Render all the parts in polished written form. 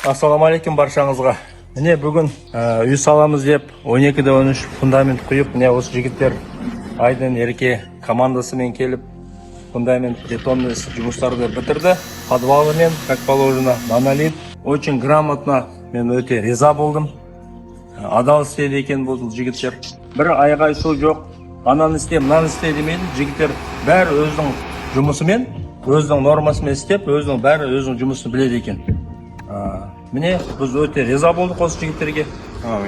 Ассаламалейкум баршаңызға. Міне бүгін үй саламыз деп 12-де 13 фундамент құйып, міне осы жігіттер Айдын Ерке командасымен келіп, фундамент бетонный жұмыстарды бітірді. Подвалы мен, как положено, монолит. Очень грамотно, мен өте риза болдым. Адал істеді екен бұл жігіттер. Бір айғай шу жоқ. Ананы істе, мынаны істе демейді. Жігіттер бәрі өзінің жұмысымен, өзінің нормасымен істеп, өзінің бәрі өзінің жұмысын біледі екен. Міне біз өте риза болдық осы жігіттерге.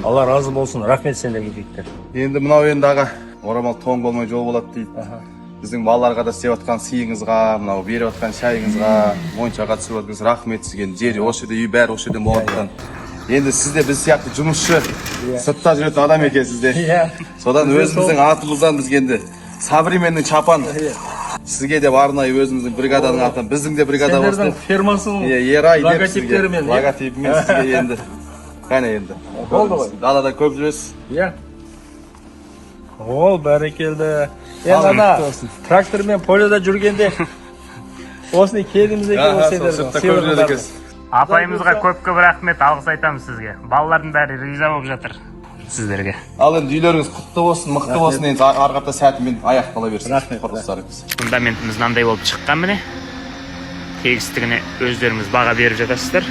Алла разы болсын. Рахмет сендерге жігіттер. Енді мынау енді аға орамал тоң болмай жол болады дейді. Біздің балаларға да істеп жатқан сыйыңызға, мынау беріп жатқан шайыңызға, моншаға түсіп жатқаныңыз рахмет сізге. Жері осы жерде, үй бәрі осы жерде болғандықтан. Енді сізде біз сияқты жұмысшы, сыртта жүретін адам екенсіздер. Содан өзіміздің атымыздан бізге енді современный чапан сізге де арнайы өзіміздің бригаданың атынан, біздің де бригада болсын. Сендердің фирмасының логотиптерімен. Логотипімен сізге енді. Қане енді. Болды ғой. Далада көп жүресіз. Ол бәрекелді. Енді ана трактормен поледа жүргенде осыны келдіңіз екен сендердің. Апайымызға көп-көп рахмет, алғыс айтамыз сізге. Балалардың бәрі риза болып жатыр сіздерге. Ал енді үйлеріңіз құтты болсын, мықты болсын, енді арқапта сәтімен аяқтала берсін. Рахмет. Құрылыстарыңыз. Фундаментіміз мынандай болып шыққан міне. Тегістігіне өздеріңіз баға беріп жатасыздар.